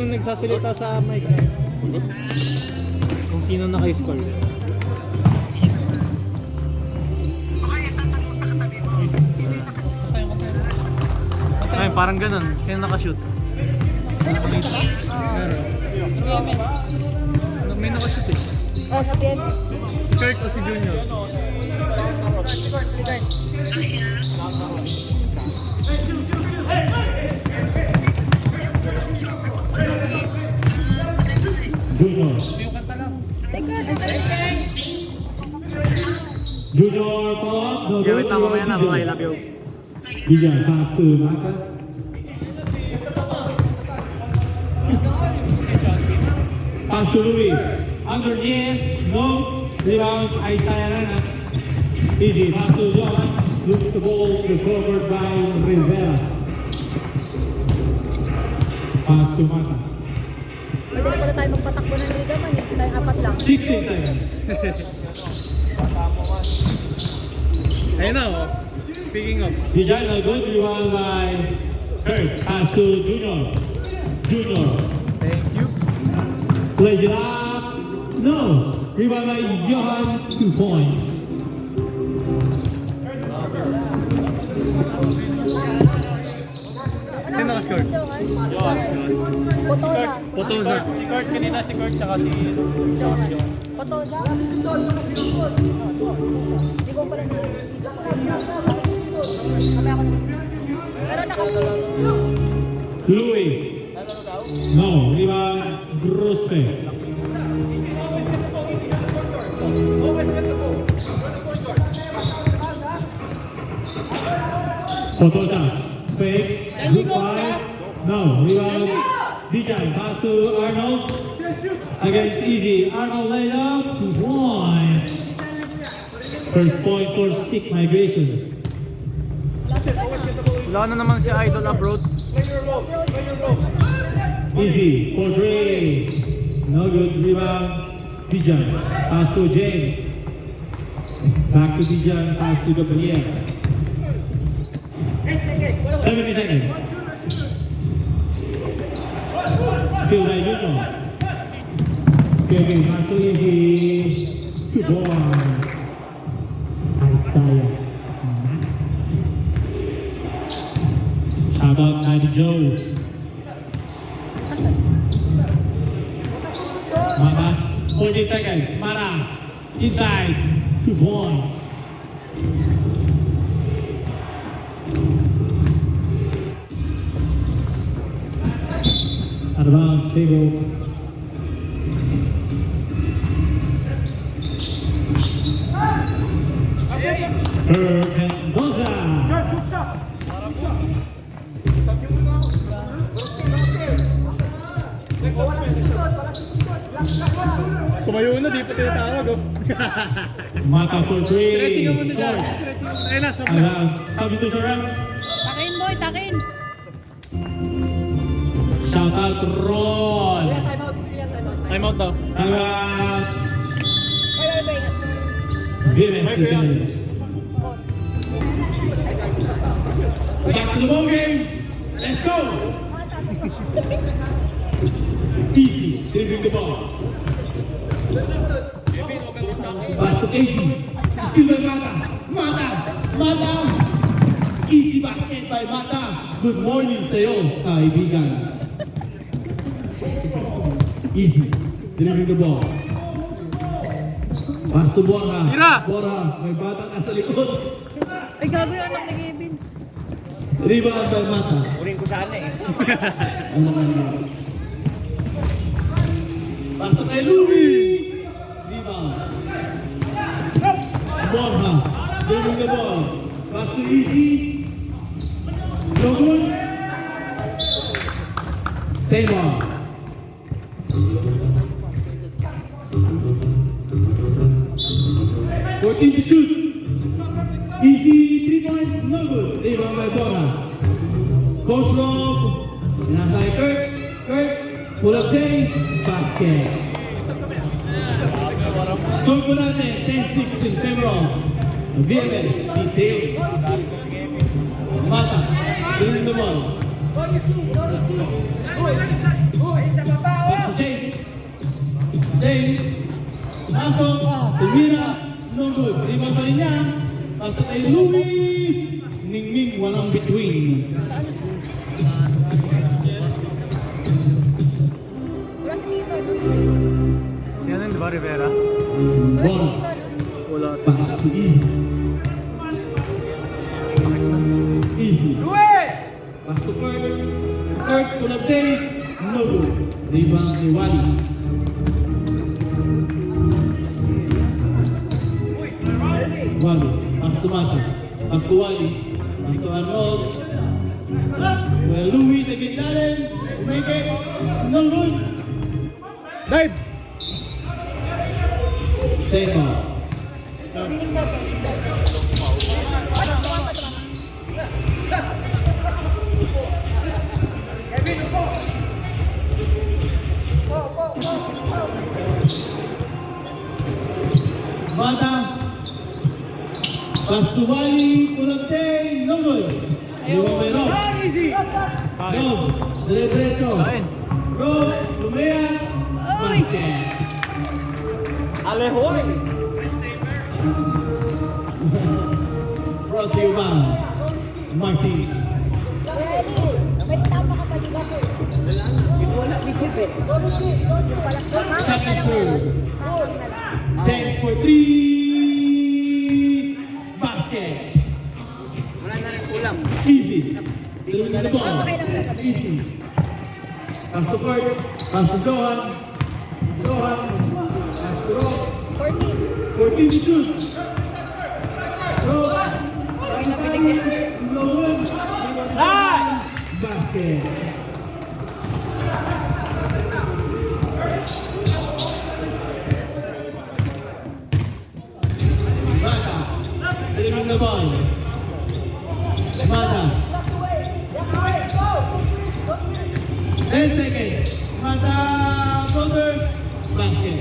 Yung nagsasalita sa mic, kung sino naka-score. Ay, parang ganun. Sino naka-shoot? May naka-shoot eh. Oh, sa PN. Si Kurt o si Junior? Junior. Junior follow-up. No Okay, good. wait lang. Mamaya na. Bye, love you. Bijan pass to Mata. Pass to Louis. Underneath. No. Rebound. Isaiah. Easy. Pass to John. Looks the ball recovered by Rivera. Pass to Mata. Pwede na pala tayo magpatakbo ng liga man. Hindi tayo apat lang. 16 seconds. Ayun na, oh. Speaking of. Bijan a good rebound by Kurt. Pass to Junior. Junior. Thank you. Plays it up. No. Rebound by Johan. 2 points. Sino naka-score? Potoza. Potoza. Si Kurt, kanina si Kurt, tsaka si Johan. Potoza. Hindi ko pala pero nakasunod. Louis. No. Rebound. Grospe. Potosa. Fake. Good pass. No. Rebound. Bijan. Pass to Arnold. Against Easy. Arnold laid up. 2 points. First point for Sick Migration. Wala na naman si Idol abroad. Easy for Dre. No good. Rebound. Bijan. Pass to James. Back to Bijan. Pass to Gabriel. 70 seconds. Still by Juno. Kevin. Pass to Easy. 2 points. Isaiah. Shout out Mighty Joe. Mata, 40 seconds. Mata, inside, 2 points. Out of bounds, table. Mendoza. Tumayo na, di pa tinatawag, oh. Mata for three. Stretching ka muna dyan. Short. Stretching ka muna. Ayun na, Out of sobrang. bounds. Substitution. Takin boy, takin. Shout out Ron. Time out daw. Time out. Ay, Vimes defender. Back to the ball game. Let's go. Easy, dribbling the ball. Pass to Easy. Still by Mata. Mata. Mata. Easy basket by Mata. Good morning sa'yo, kaibigan. Easy, dribbling the ball. Pass to Bora. Tira! Bora, may bata ka sa likod. Ay, gago yung anak ni Kevin. Rebound by Mata. Kunin ko sana eh. Ano naman yun? Pass to kay Louis. Rebound. Borja, dribbling the ball. Pass to Easy. No good. Seymour. Working to shoot. Easy 3 points, no good. Rebound by Borja. Coach Rob. Nasa kay Kurt. Kurt. Pull up Jay. Basket. Score po natin. 10-16. Pembroke. Viernes. Detail. Mata. Bring the ball. Pasok, tumira, no good. Rebound pa rin niya. Pasok kay Louie. Ningning, walang between. Wala si Tito, no? Si ano yun, di ba, Rivera? Wala si Ball. Tito, no? Wala. Pass to Easy. Easy. Pass to Kurt. Kurt, pull-up take. No good. Rebound ni Wally. Wally. Pass to Mata. Pass to Wally. Pass to Arnold. Well, Louis sa gitnarin. Umeke. No good. Dive! Seko. 6 seconds. Tumama. Mata. Pass to Wally. Pull-up take. No good. Rebound by Rob. Rob. Dire-diretso. Rob. Lumea. Basket. Alehoy! Brought to you by Marty. Ready? May tama ka pa di ba? Wala ni Chip eh. Second serve. James for three. Basket. Wala na rin kulang. Easy. Deliver the ball. Okay lang. Easy. Pass to Kurt. Pass to Johan. Johan. Pass to Rob. 14. 14 to shoot. Rob. No good. Basket. Mata. Delivering the ball. Mata. 10 seconds. Mata. Floater. Basket.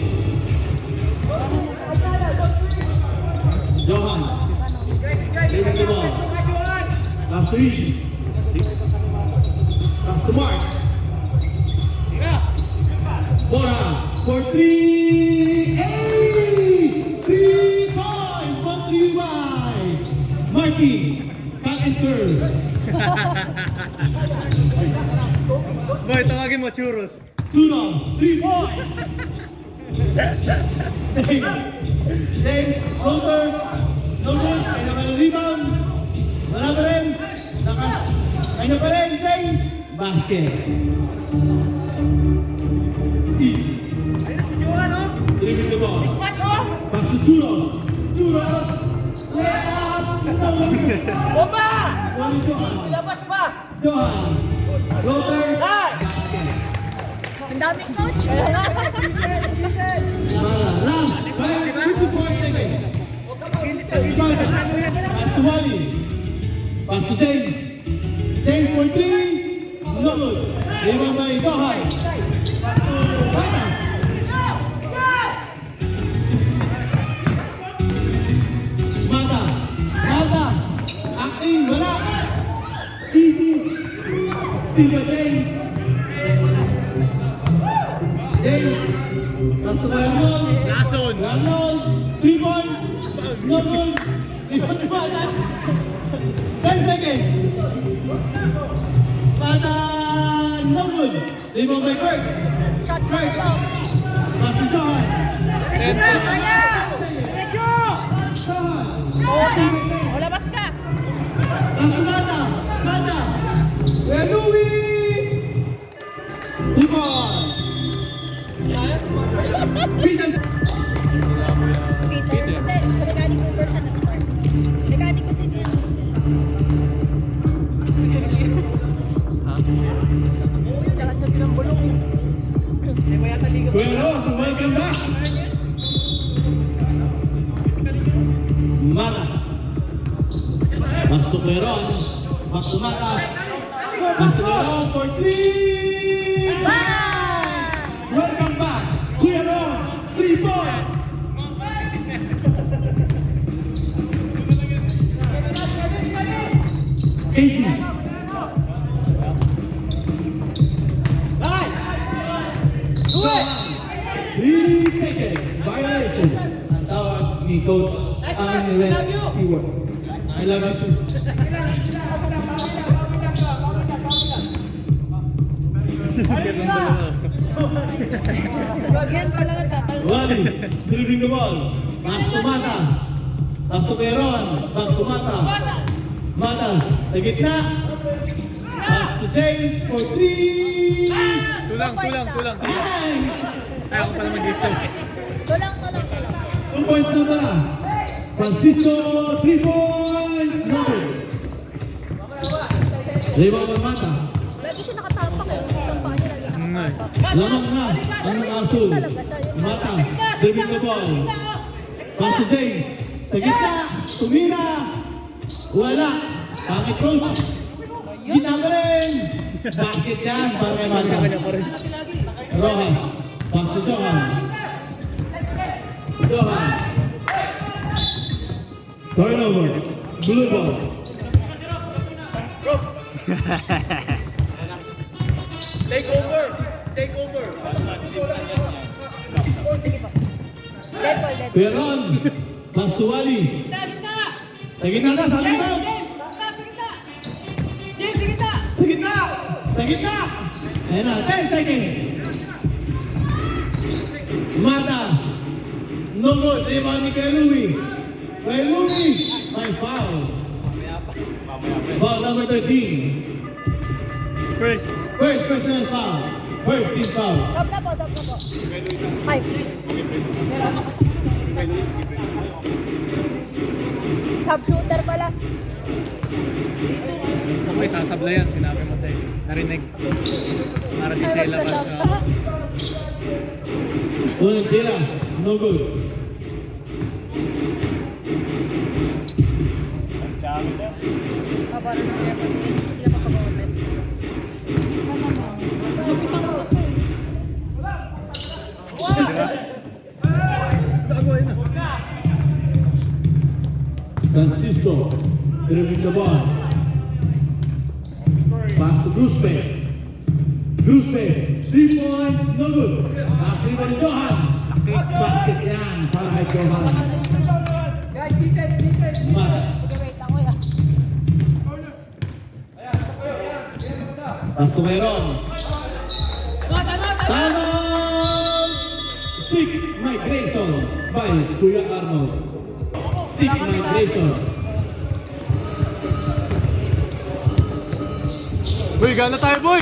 Johan. Delivering the ball. Pass to Easy. Pass to Mark. Bora for three. Hey! 3 points. 1-3 wide. Marky. Back and curve. Boy, tawagin mo churros. Tulos. 3 points. James. Counter. No good. Kaya pa yung rebound. Wala pa rin. Kaya pa rin. James. Basket. Easy. Delivering the ball. Back to Tulos. Tulos. Layup. No good. Bomba! Wally Johan. Labas pa! Johan. Floater. Ang daming coach. Mala. Last. 54 seconds. Pass to Wally. Pass to James. James for three. No good. Rebound by Johan. Pass to Mata. Mata. Mata. Acting. Wala. Easy. Still by James. James. Pass to Arnold. Lason! Arnold. 3 points. No good. Rebound by Mata. 10 seconds. Mata. No good. Rebound by Kurt. Shot Kurt. clock. Pass to Johan. O, labas ka. Pass to Mata. Mata. Where Louie? 3 points. Peter. Peter. Hindi. Nagani ko first na nag-start. Nagani ko din yan. Lahat na silang bulong. Pero, welcome back. Mata. Pass to Peron. Pass to Mata. Pass to Peron for three. Welcome back. Peron. 3 points. 3 seconds. Violation. Ang tawag ni Coach ang red keyword. I love you too. Wally, delivering the ball. Pass to Mata. Pass to Peron. Back to Mata. Mata, sa gitna. Pass to James for 3. Tulang. Bang! Ay, ako pala mag-gusto. Tulang. 2 points to ba? Francisco, 3 points. No. Rebound ng Mata. Lagi siya nakatapak eh. Isang paa niya lagi nakatapak. Lamang na ang asul. Mata, delivering the ball. Pass to James. Sa gitna, tumira. Wala. Bakit coach? Ginagawa rin. Basket yan para kay Mata. Rojas. Pass to Johan. Johan. Turnover. Blue ball. Take over. Dead ball. Peron. Pass to Wally. Sa gitna na, sa gitna. Sa gitna. Ayan na, 10 seconds. Mata. No good. Rebound ni Kay Louie. Kay Louie. May foul. Foul number 13. First. First personal foul. First team foul. Sab na po. Ay. Sub shooter pala. Ako isasablayan, sinabi mo tayo. Narinig. Para di siya ilabas. Unang tira. No good. Kabaro ng airport. Hindi na mapag-open. Francisco. Dribbling the ball. Pass to Gruspe. Gruspe. 3 points. No good. Nakasiri ba ni Johan? Basket yan para kay Johan. Mata. Wait lang, kuya. Pass to Meron. Tama! Sick migration by Kuya Arnold. Sick migration. Uy, gana tayo, boy!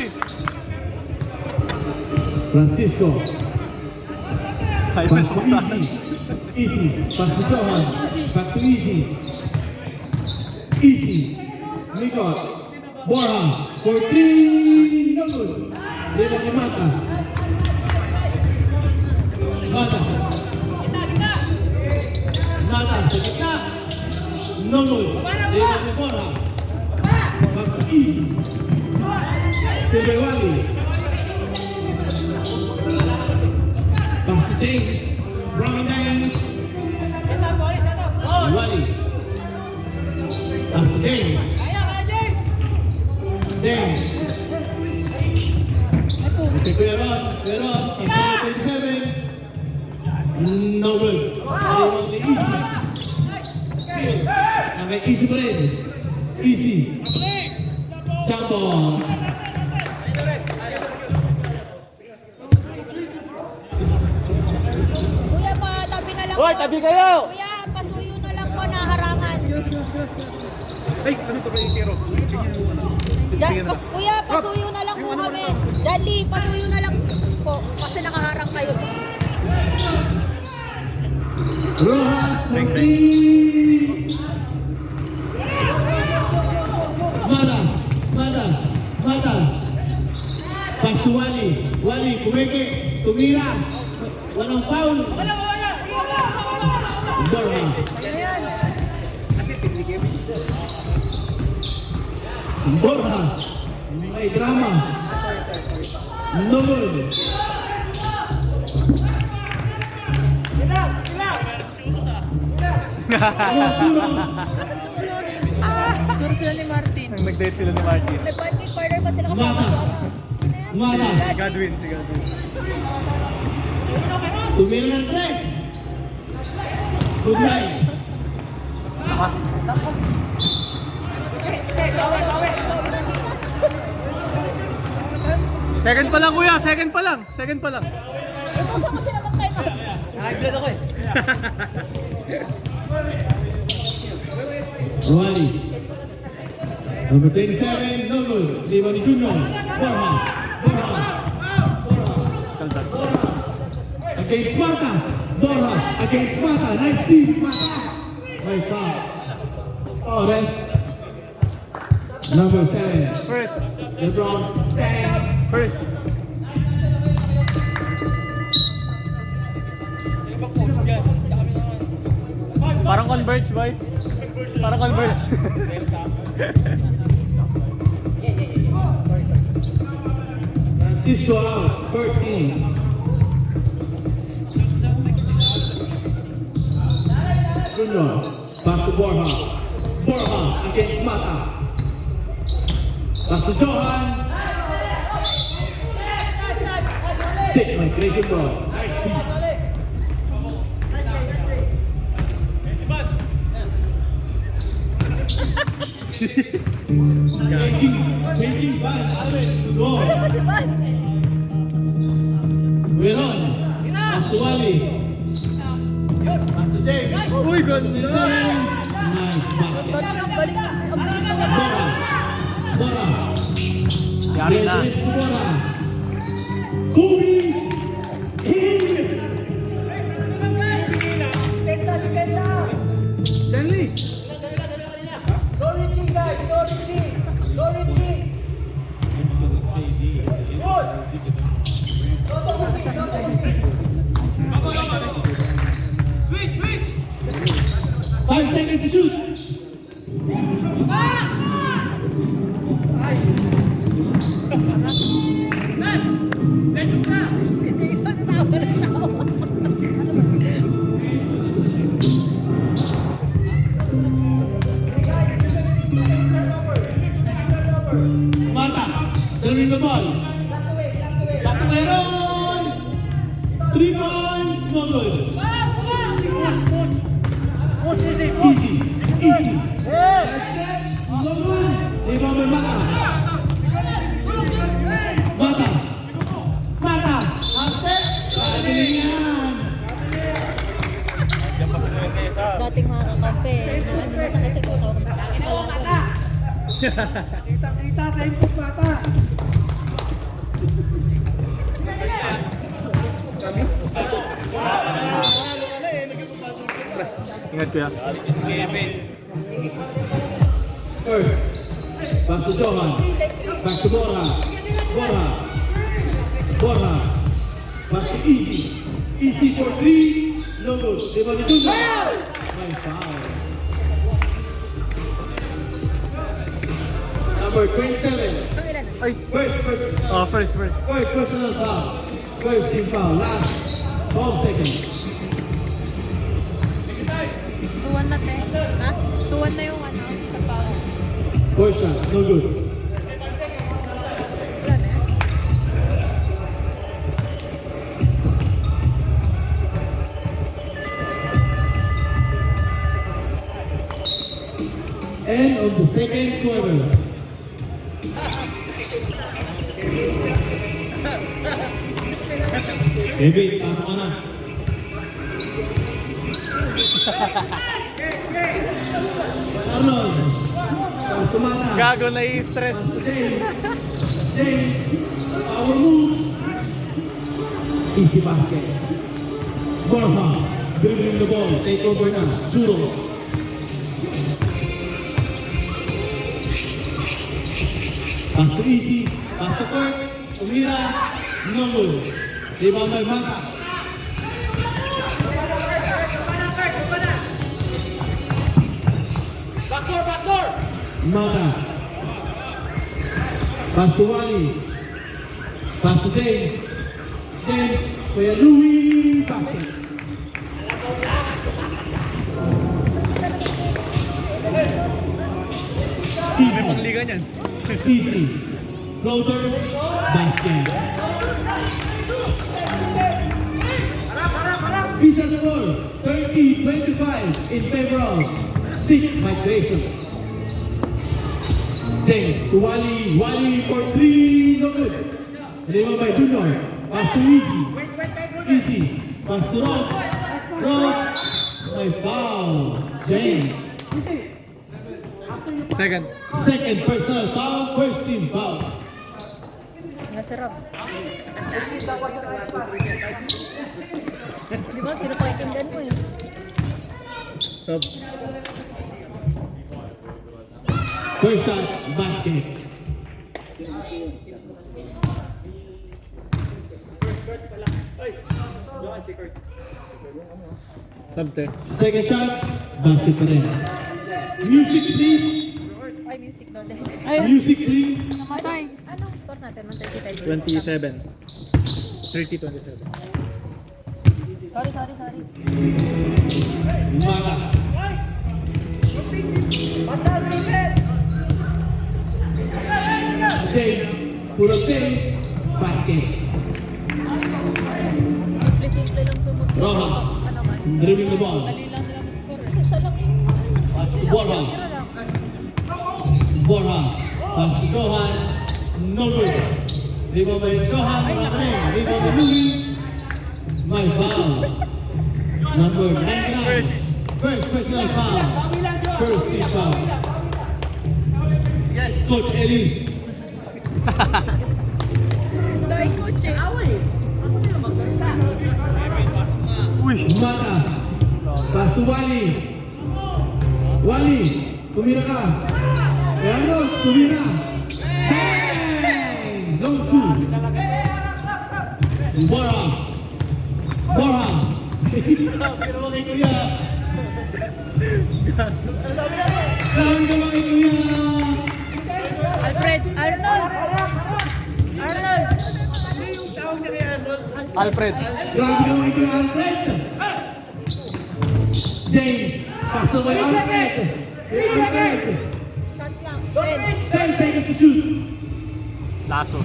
Francisco. Tayo Pass to Easy. Easy. Pass to Johan. Back to Easy. Easy. Mikot. Borja. For 3. No good. Rebound ni Mata. Mata. Mata. Sa gitna. No good. Rebound ni Borja. Back to Easy. To Bewali. Back to James. Brown Dance. Wally. Back to James. James. Okay, Peron. In 27. No good. Rebound ni Easy. Okay, Easy pa rin. Easy. Champo. Kuya, tabi na lang Hoy, po. tabi kayo! Kuya, pasuyo na lang po na harangan. Ay, ano to ba yung tiro? Kuya, pasuyo na lang po kami. Dali, pasuyo na lang po. Kasi nakaharang kayo. Rojas for 3. Mata. Pass to Wally. Wally, kumeke. Tumira. Walang foul. Borja. Borja. May drama. No good. Siguro sila ni Martin. Nag-date sila ni Martin. Nag-party partner pa sila kasama Mata. ko. Mata. Si Godwin. Tumira ng 3. Good night. Second pa lang kuya, second pa lang. Second pa lang. Utusan ko sila mag-time out. Nakagload ako eh. Ruali. Number 27, no good. Liban ni Junior. Borja. Against Mata. Borja. Against Mata. Nice deep, Mata. Nice foul. Oh, then. Number 7. First. LeBron. Thanks. First. Parang converge, boy. Parang converge. Francisco out. 13. Junior. Pass to Borja. Borja against Mata. Pass to Johan. Sick migration ball. Nice feed. Changing ball. Alvin to goal. Kasi ba? Veron. Pass to Wally. Pass to James. Uy, ganda. Nice basket. Balik. Ang bilis na Bora. Bora. Yari na. Yes, Bora. Kobe. Stanley. Five seconds to shoot. Jason na tawa na tawa. Mata. Delivering the ball. Back to Veron. 3 points. No good. Easy. Easy. No good. Rebound by Mata. Mata. Mata. After. Galing yan. Dating mga kakampi. Ano na sa kasi ko tawag. Kita-kita sa input bata. Ingat kuya. First. Back to Johan. Back to Bora. Bora. Bora. Back to Easy. Easy for 3. No good. Rebound ni Junior. Nice foul. Number 27. Ang ilan? Ay. First First. personal foul. First team foul. Last 12 seconds. 2-1 na te. Ha? 2-1 na yung ano sa pao. First shot. No good. Wala na yan. End of the second quarter. Kevin, pasok ka na. Arnold. Tumata. Gago na i-stress. James. Power move. Easy basket. Borja. Dribbling the ball. Take over na. Churros. Pass to Easy. Pass to Kurt. Umira. No good. Rebound by Mata. Backdoor! Mata. Pass to Wally. Pass to James. James. Kuya Louie. Basket. May pangliga niyan. Easy. Floater. Basket. Official score 30-25 in favor of Stick Migration. James to Wally. Wally for 3. No good. Rebound by Junior. Pass to Easy. Easy. Pass to Rob. Rob. My foul. James. Second. Second personal foul. First team foul. Nasarap. Di ba? Sino pakikinggan mo eh? Sub. First shot. Basket. Sub 10. Second shot. Basket pa rin. Music please. Ay, music daw din. Music please. Anong score natin? 27. 30-27. Sorry. Mara. James. Puro 10. Basket. Simple lang sumusunod. Rojas. Ano man? Dribbling the ball. Dali lang nila score. Siya lang. Pass to Borja. Tira lang. Borja. Pass to Johan. No good. Rebound by Johan. Rebound by Louis. My foul. Number 99. First personal foul. First team foul. Coach Eli. Dahil coach eh. Mata. Pass to Wally. Wally. Tumira ka. Leandro. Tumira. Bang! Long two. Borja. Borja. Pero mga kuya. Sabi ka mga kuya. Alfred! Arnold! Alfred. Grabe ka mga kuya. Alfred. James. Pass to by Alfred. Alfred. Shot lang. 10. 10 seconds to shoot. Lasso.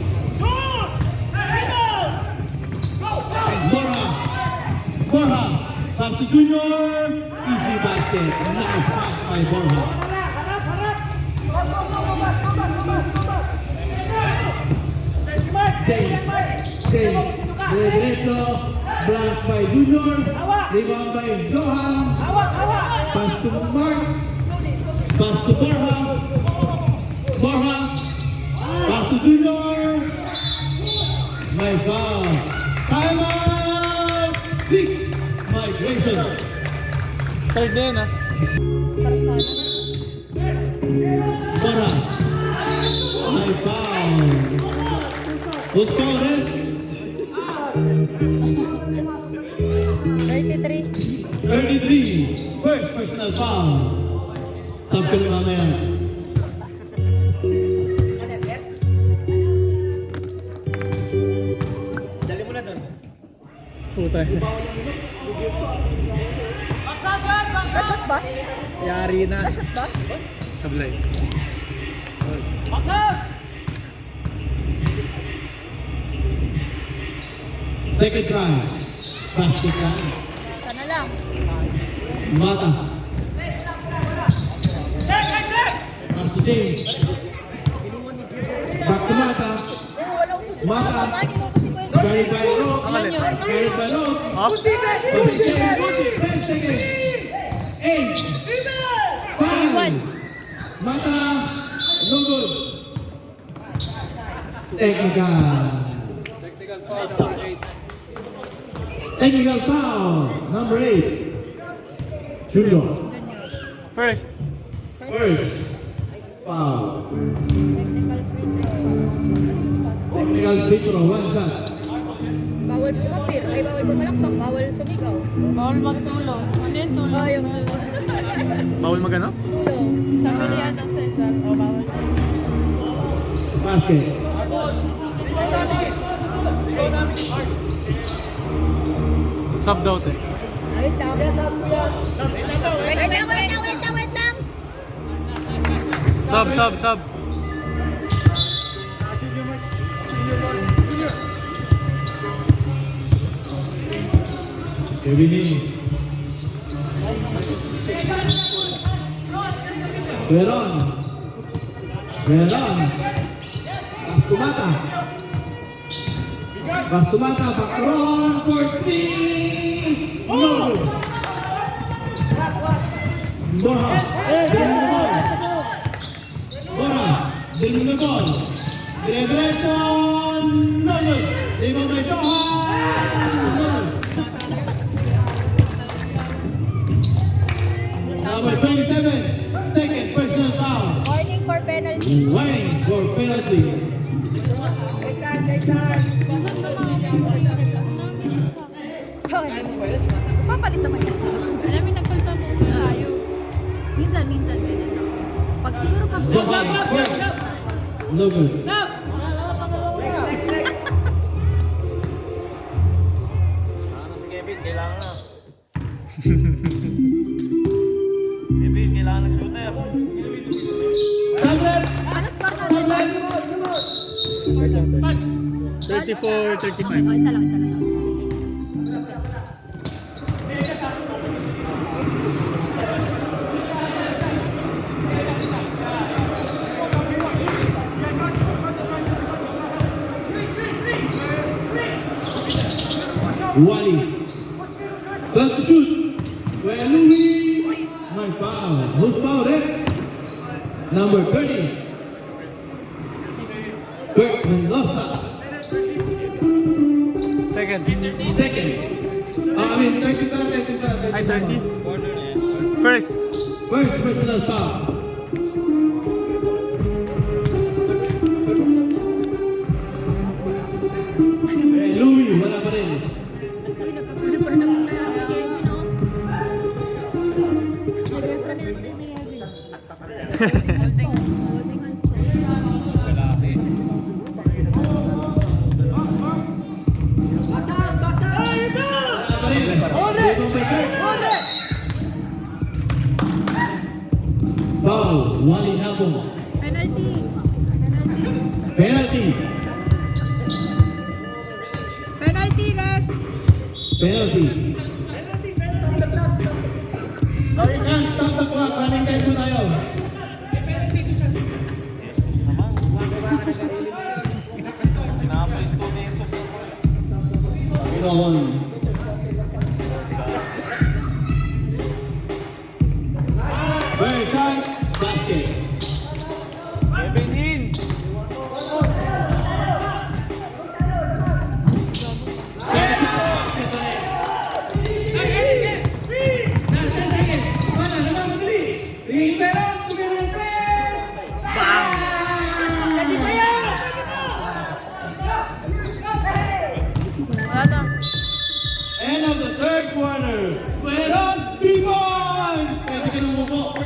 Borja. Borja. Pass to Junior. Easy basket. Nice pass by Borja. James. Diretso. Block by Junior. Rebound by Johan. Pass to Mark. Pass to Borja. Borja. Pass to Junior. My foul. Timeout. 6 Migration. Third na yun, ah. Sarap sana. Borja. My foul. Who's calling? 33. 33. First personal foul. Sub ka rin mamaya. Puta. Na-shot ba? Yari na. Na-shot ba? Sablay. Second try. Basket lang. Sana lang. Mata. Pass to James. Back to Mata. Walang susunod. Mata. Kasi Carried by Rob. Carried by Rob. Pass to James. 10 seconds. 8. 5. Mata. No good. Technical foul. Number 8. Junior. First. First foul. Technical free throw. Technical free throw. One shot. Bawal pumapir. Ay, bawal pumalakpak. Bawal sumigaw. Bawal magtulong. Ano yung tulong? Oh, yung Bawal magano? tulong. Sabi ni Atang Cesar, o bawal. Basket. Sub daw, te. Wait lang. Wait lang. Sub. Kevin. Veron. Bastumata. Bastumata, backround for 3. No. Borja. Diling the ball. Dire-diretso. No good. Limang by Johan. No good. Number 27, second personal foul. Warning for penalty. Warning for penalty. Papalit naman kasi. Alam mo, nagpalta mo ulit tayo. Minsan, ganyan ako. Pag siguro pag... Johan, first. No good. Si Kevin, kailangan na. Kevin, kailangan ng shooter. Tablet. Ano score natin? 34-35. Oh, isa lang. Wally. First to shoot. Where Louis. My foul. Who's foul there? Number 30. Kurt Mendoza. Second. Second. I mean, 30. Ay, 30. First. First personal foul. Louis, wala pa rin. Uy, nagkagulo pa rin ako na yan kay Kevin, no? Nag-girlfriend na natin ni Kevin. Holding hands po. Kalaki. Foul, Wally Nabong. Penalty. Penalty. Penalty, ref. Penalty. Chance, stop the clock. Running time po tayo. Pinapalit ko ni Jesus. Gawon. First shot, basket. Kevin in! Wala na. End of the third quarter. Meron 3 points! Pwede ka nang umupo.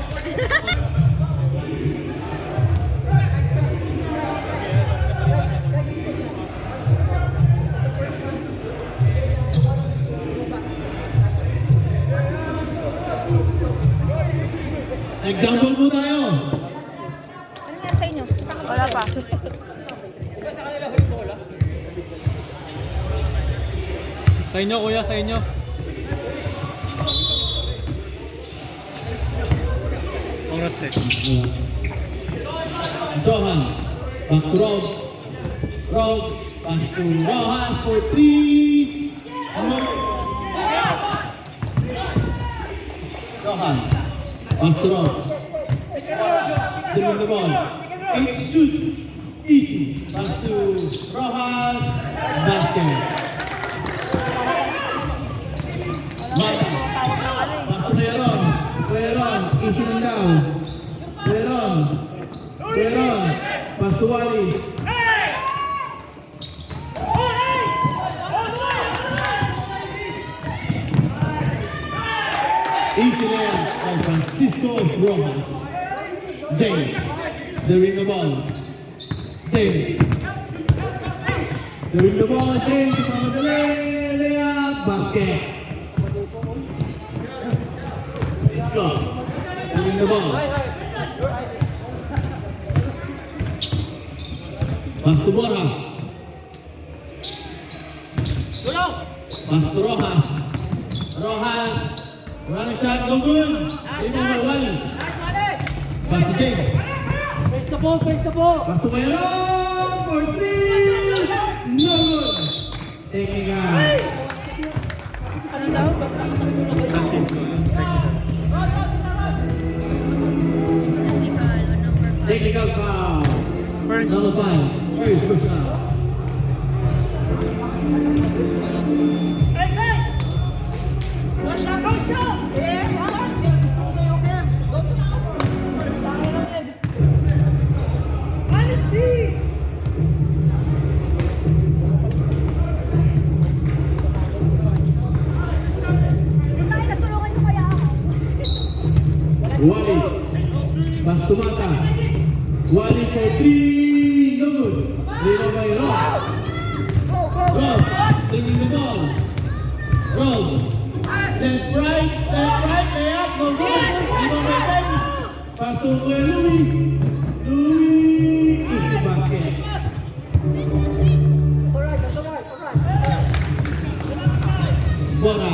Nag-jumble po tayo. Ano nga sa inyo? Wala pa. Sa inyo, kuya, sa inyo. Oras tech. Johan, back to Rob. Rob, back to Rojas for 3. Johan, back to Rob. Dribbling the ball. 8 shoot. Easy. Pass to Rojas. Basket. Mata. Pass to Leron. Leron. Easy lang daw. Leron. Pass to Wally. Easy layup by Francisco Rojas. James, they win the ball. James. They win the ball. James, from the layup, basket. Francisco, they win the ball. Pass to Borja. Pass to Rojas. Rojas. Running shot, no good. Rebound by Wally. Back to James. Face the ball, face the ball. Back to Mayron for three. No good. Taking out. Ano daw? Francisco. Technical, on number 5. Technical foul. First. Number 5. First personal. Hey guys! Go shot, go shot! Honesty! Tayo, nagtulungan niyo kaya ako. Wally. Pass to Mata. Wally for three. No good. Rebound by Rob. Rob. Taking the ball. Rob. Left, right. Layup. No good. Rebound by James. Pass to Louis. Louis. Is the basket. Bola.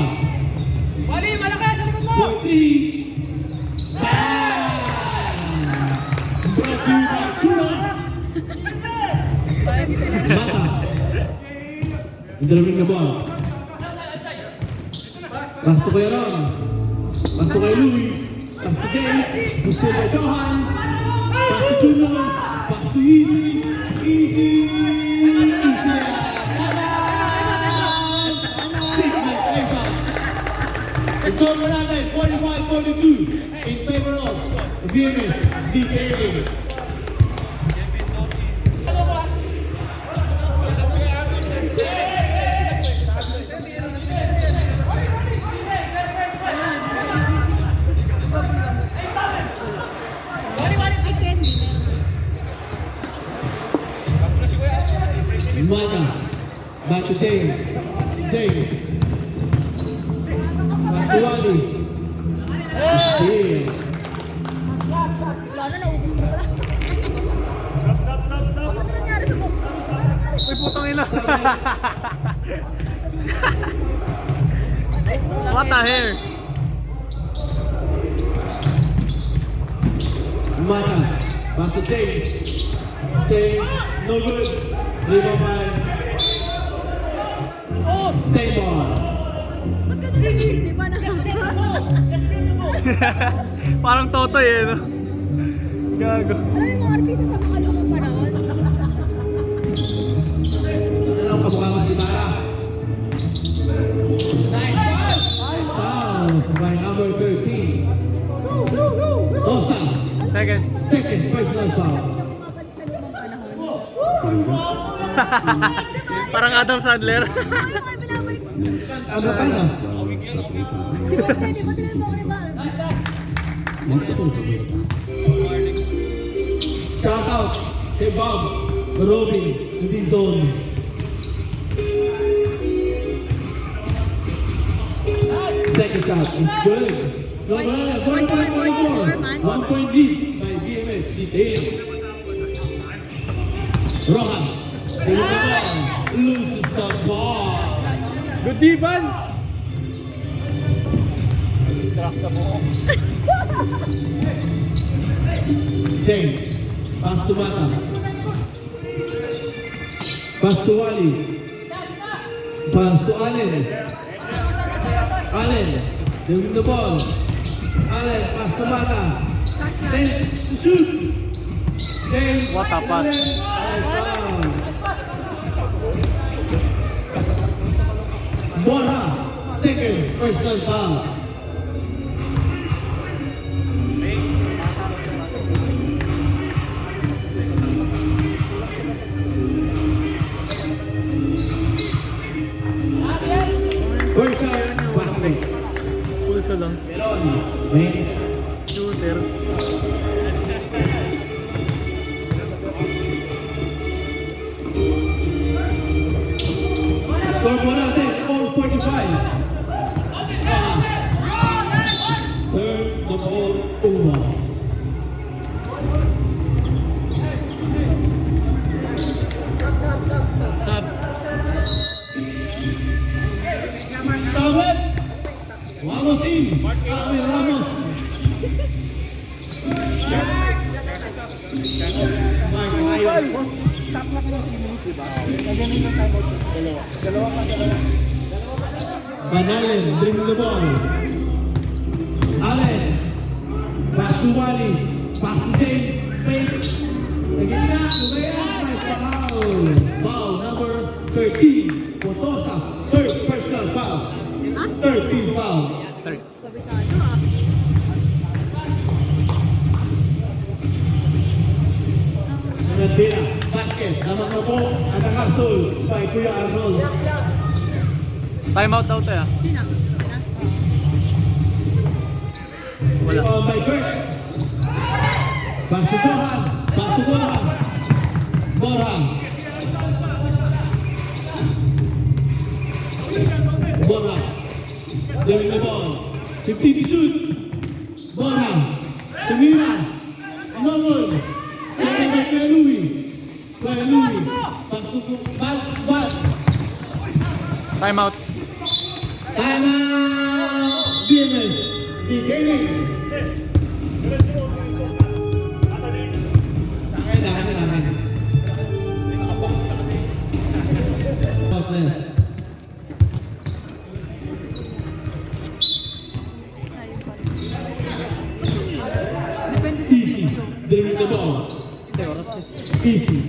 Wally, malakas sa likod mo! For three. Bang! Brought to you by Kuros. Mata. Intervene the ball. Pass to kay Ron. Pass to kay Louis. Pass to James. Gusto kay Johan. Pass to Junior. Pass to Easy. Easy. It's over natin, 45-42 in favor of VMS DKA. I can be. Mata, back to James. James. Back to Wally. Steal. Wala na, naubos ko pala. Ano nangyari sa book? Uy, putang ina. What the hell? Mata, back to James. James, no good. Rebound by Seymour. Ba't ganun yung hindi ba na? Parang totoy eh, no? Gago. Alam mo yung mga artista sa mga lumang panahon? Ano ang kamukha mo si Tara? Foul by number 13. Osa, Second. second personal foul. Bumabalik sa lumang panahon. Parang Adam Sandler. Ay, mga binabalik mo. Ano ka na? Si Bob Teddy, ba't rin mo ako ni Bar? Shout out kay Bob, Robin, within zone. Second shot is good. No, Point four, man. 1 point lead by BMS detail. Rojas, taking the ball, loses the ball. Good diban. James, pass to Mata. Pass to Wally. Pass to Allen. Allen, taking the ball. Allen, pass to Mata. Then to shoot. James. What a pass. Allen, Bora, second personal foul. First shot, basket. Pulso lang. Win. Shooter. Score po natin, 4:45. Turn the ball over. Sub. Tawag! Ramos in. Ramos. Mark Ryan. Stop na kayo 3 minutes, diba? Naganin yung time out. Dalawa pa. Van Allen, bring the ball. Allen. Pass to Wally. Pass to James. Fake. Again na. Foul. Foul number 13. Potosa. Third personal foul. 13 foul. Kabisado ah. Nandina. Basket. Naman na po. Anak Arsul. By Kuya Arnold. Time out daw tayo. Sino? Wala. By Kurt. Pass to Johan. Pass to Borhan. Borhan. Doing the ball. 15 to shoot. Borhan. To Miran. Norwood. Kuya Louie. Pass to Bal. Time out. Time out. BMS. The gaming. Akin. Top left. Easy. Dribbling the ball. Easy.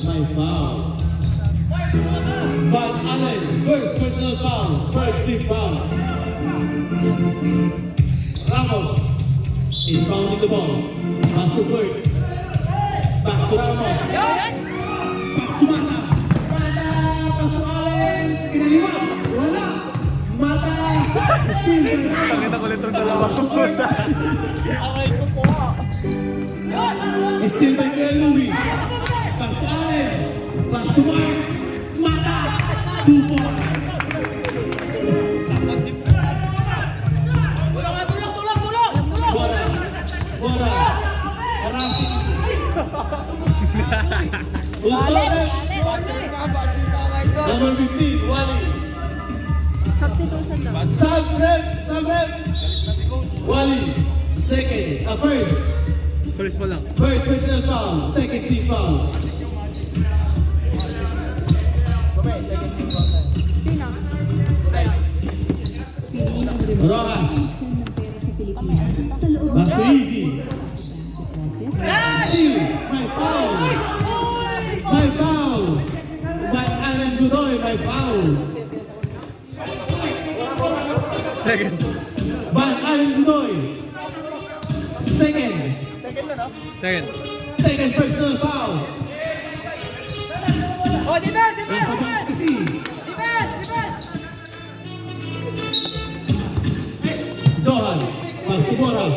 My foul. Van Allen. First personal foul. First team foul. Ramos. Inbounding the ball. Pass to Kurt. Back to Ramos. Pass to Mata. Pass to Allen. Kinaliwag. Wala. Mata. Tangin ako ulit itong dalawang puta. Still by Kuya Louie. Pass to Allen. Pass to Mark. Mata. 2 points. Bora. Number 15, Wally. Substitution daw. Sabrem. Wally. Second. First. First mo lang. First personal foul. Second team foul. Sino? Rojas. Back to Easy. Steal. My foul. By Allen Godoy. My foul. Second. Van Allen Godoy. Second. Second. Second personal foul. Oh, defense! Napapakasi. Johan. Pass to Borhan.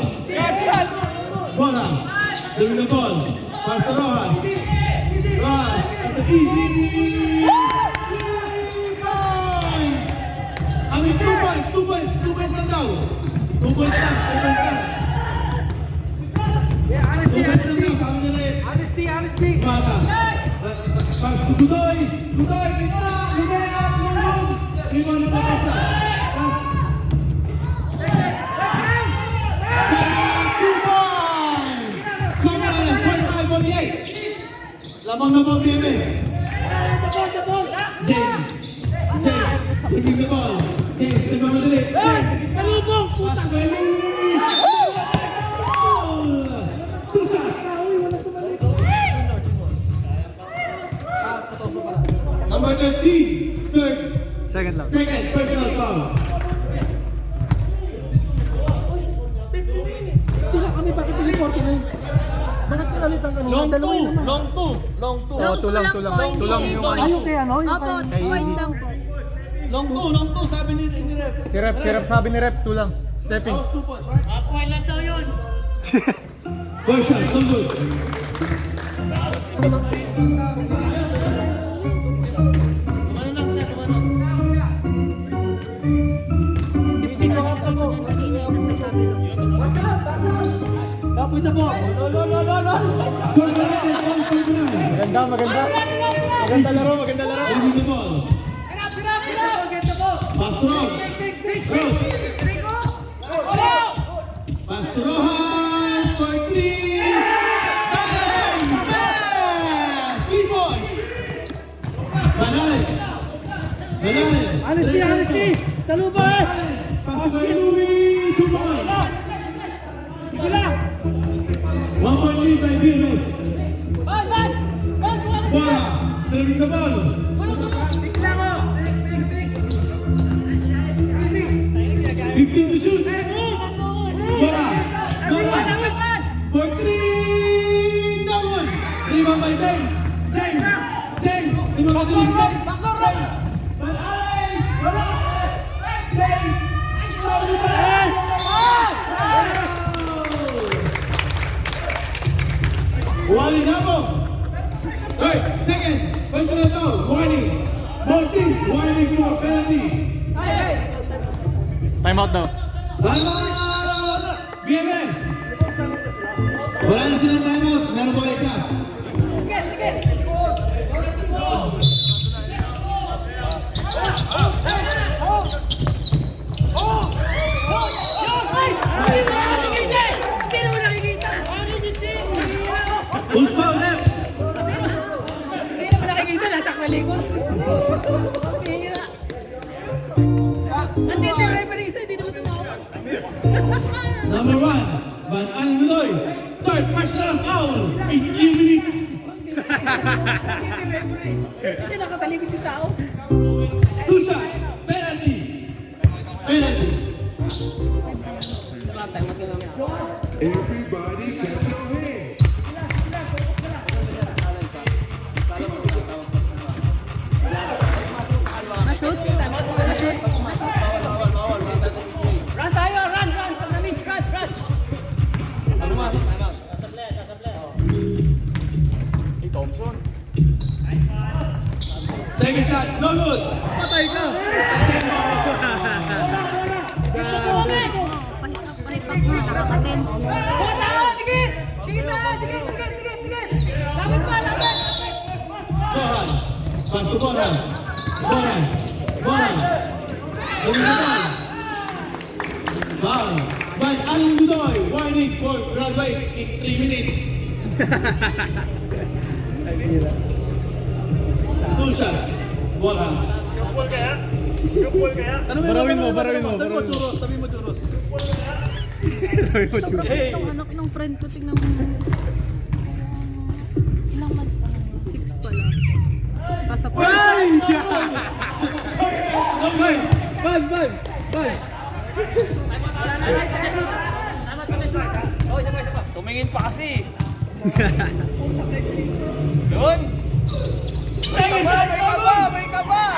Borhan. Doing the ball. Pass to Rojas. At the easy. 2 points. 2 points lang daw. 2 points lang. 2 points lang daw. Sabi nila eh. Honesty! Mata. Pass to Godoy. Kita. Rebound na Potosa. Pass. 2 points. Come on. 45-48. Lamang na ball, BMS. James. Taking the ball. James, nagmamadali. Salubong! Puta! Two shots. Number 13. Third. Second lang. Second personal foul. Hindi lang kami bakit teleport na yun. Bakas pinalitan kanina. Dalawa yun naman. Long two. tulang. Tulang yung Ay, yung kay ano? Yung Opo, kay... points lang po. Long two, sabi ni Rep. Si Rep sabi ni Rep, tulang. Stepping. Point lang daw yun. First shot, so good. Kasi nilagay ko yan kanina yung nasa sabi lang. Kapoy na po. Lo. Score na natin, 1.9. Maganda laro. Moving the ball. Sirap! Pass to Rojas for 3. Bang! 3 points. Banal. Honesty! Sa lupa eh! Pass by Louie. 2 points. Sige lang! 1 point lead by Vilmes. Bola. Delivering the ball. 15 to shoot. Bola. For 3. No good. Rebound by James. James. Rebound by James. But Alex. Wala. James. Wali Nabo. Hey, second. Personal foul. Warning. Both teams warning for penalty. Time out daw. Timeout! BMS! Wala na silang timeout. Meron ba isa? Who's foul left? Hindi naman nakikita, nasa kalikod. Pihira. Andito yung referee isa, hindi naman tumawag. Number 1, Van Angeloy. Third personal foul in 3 minutes. Hindi yung referee. Kasi nakatalikod yung tao. 2 shots. Penalty. Everybody clap your hands. Na-shoot? Na-shoot? Run tayo, run! Pag na-miss, run! Second shot. No good. Patay ka! Pahipag mo, nakaka-tense. Dikit! Dikit! Lapit pa! Boran. Pass to Boran. Boran. Boran. Foul. By Aling Dudoy. Warning for Broadway in 3 minutes. 2 shots. Boran. Barawin mo. Sabi mo, Churos. Sabi mo, Chu. Itong anak ng friend ko, tingnan mo. Ilang months pa lang? 6 pa lang. Pasaport. Bye! Tumingin pa kasi. Yun. Second shot. May kaba!